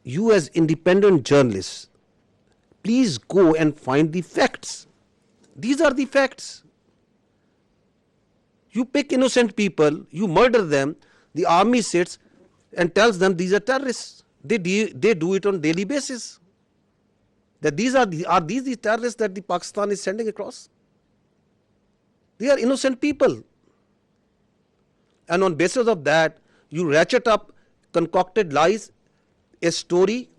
you as independent journalists, please go and find the facts. These are the facts. You pick innocent people, you murder them, the army sits and tells them these are terrorists. They do it on daily basis. That are these the terrorists that the Pakistan is sending across? They are innocent people. And on basis of that, you ratchet up concocted lies, a story,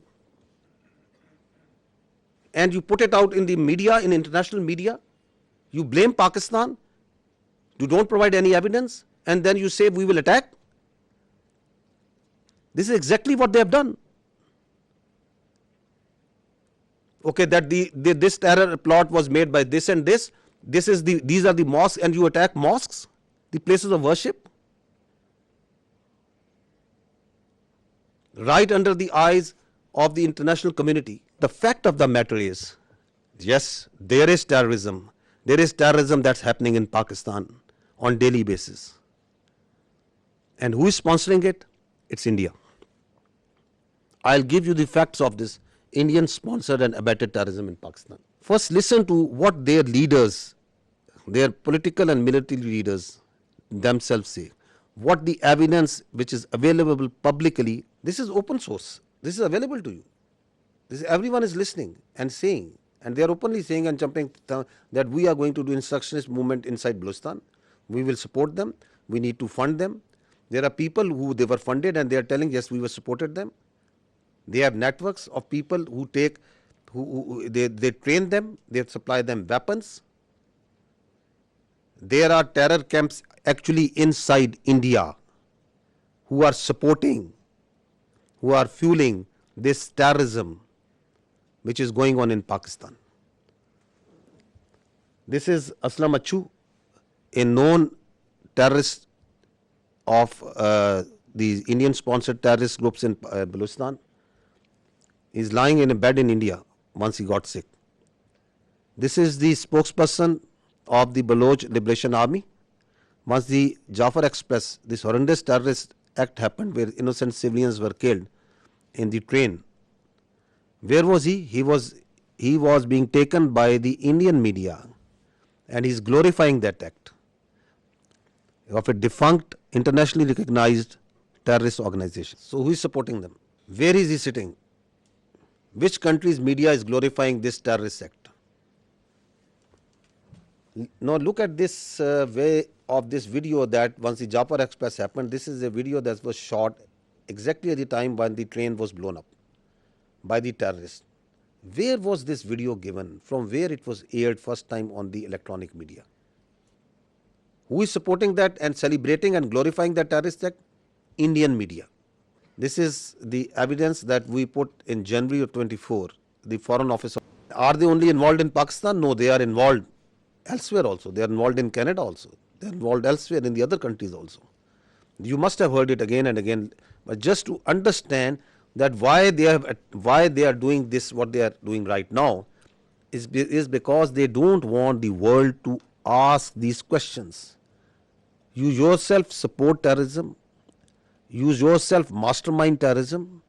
and you put it out in the media, in international media. You blame Pakistan. You don't provide any evidence, and then you say we will attack. This is exactly what they have done. Okay, that this terror plot was made by this and this. These are the mosques, and you attack mosques, the places of worship, right under the eyes of the international community. The fact of the matter is, yes, there is terrorism. There is terrorism that's happening in Pakistan on daily basis. And who is sponsoring it? It's India. I'll give you the facts of this Indian sponsored and abetted terrorism in Pakistan. First, listen to what their leaders, their political and military leaders themselves say. What the evidence which is available publicly, this is open source. This is available to you. Everyone is listening and saying, and they are openly saying and jumping that we are going to do insurrectionist movement inside Balochistan. We will support them. We need to fund them. There are people who they were funded and they are telling, yes, we were supported them. They have networks of people who they train them, they supply them weapons. There are terror camps actually inside India who are supporting, who are fueling this terrorism which is going on in Pakistan. This is Aslam Achu, a known terrorist of the Indian sponsored terrorist groups in Balochistan. He's lying in a bed in India once he got sick. This is the spokesperson of the Baloch Liberation Army. Once the Jafar Express, this horrendous terrorist act happened where innocent civilians were killed in the train. Where was he? He was being taken by the Indian media, and he's glorifying that act of a defunct, internationally recognized terrorist organization. So who is supporting them? Where is he sitting? Which country's media is glorifying this terrorist act? Now look at this way of this video that once the Jafar Express happened, this is a video that was shot exactly at the time when the train was blown up by the terrorists. Where was this video given? From where it was aired first time on the electronic media? Who is supporting that and celebrating and glorifying that terrorist act? Indian media. This is the evidence that we put in January of 24, the Foreign Office. Are they only involved in Pakistan? No, they are involved elsewhere also. They are involved in Canada also. They are involved elsewhere in the other countries also. You must have heard it again and again, but just to understand that why they are doing this, what they are doing right now, is because they don't want the world to ask these questions. You yourself support terrorism. You yourself mastermind terrorism.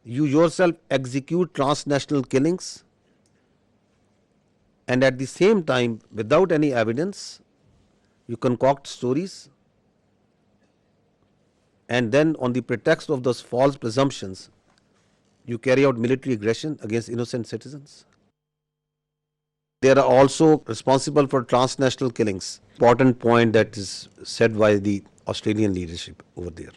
You yourself execute transnational killings. And at the same time, without any evidence, you concoct stories. And then on the pretext of those false presumptions, you carry out military aggression against innocent citizens. They are also responsible for transnational killings. Important point that is said by the Australian leadership over there.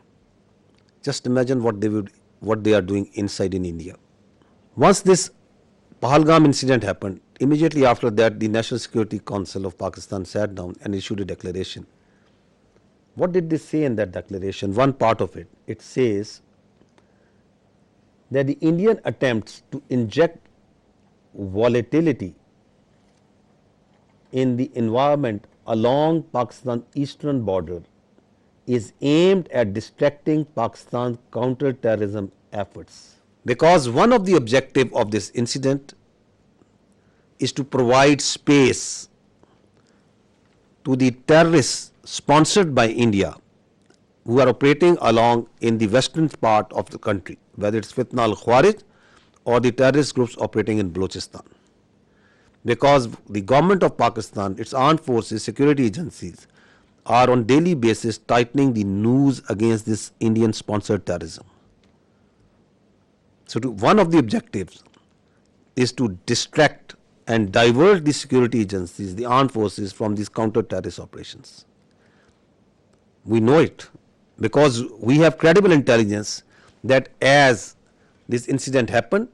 Just imagine what they are doing inside in India. Once this Pahalgam incident happened, immediately after that, the National Security Council of Pakistan sat down and issued a declaration. What did they say in that declaration? One part of it, it says that the Indian attempts to inject volatility in the environment along Pakistan's eastern border is aimed at distracting Pakistan's counter-terrorism efforts. Because one of the objectives of this incident is to provide space to the terrorists sponsored by India who are operating along in the western part of the country, whether it's Fitna al-Khawarij or the terrorist groups operating in Balochistan. Because the government of Pakistan, its armed forces, security agencies are on daily basis tightening the noose against this Indian sponsored terrorism. So one of the objectives is to distract and divert the security agencies, the armed forces from these counter-terrorist operations. We know it because we have credible intelligence that as this incident happened,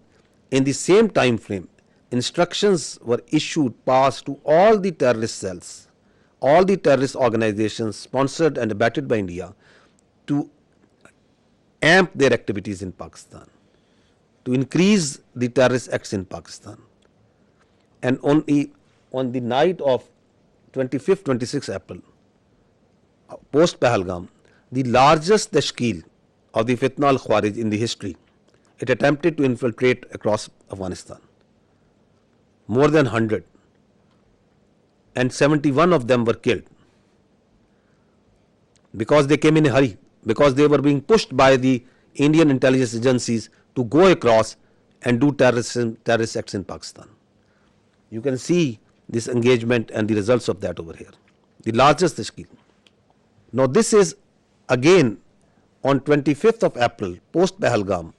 in the same time frame, instructions were issued, passed to all the terrorist cells, all the terrorist organizations sponsored and abetted by India to amp their activities in Pakistan, to increase the terrorist acts in Pakistan. And on the night of 25th, 26th April, post Pahalgam, the largest tashkeel of the Fitna al-Khawarij in the history, it attempted to infiltrate across Afghanistan. More than 100. And 71 of them were killed because they came in a hurry, because they were being pushed by the Indian intelligence agencies to go across and do terrorist acts in Pakistan. You can see this engagement and the results of that over here. The largest tashkeel. Now this is again on 25th of April, post Pahalgam,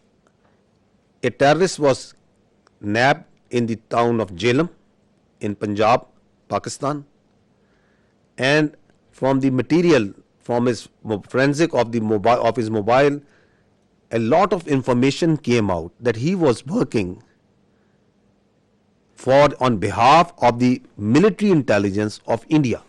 a terrorist was nabbed in the town of Jhelum in Punjab, Pakistan, and from the material, from his forensic of his mobile, a lot of information came out that he was working on behalf of the military intelligence of India.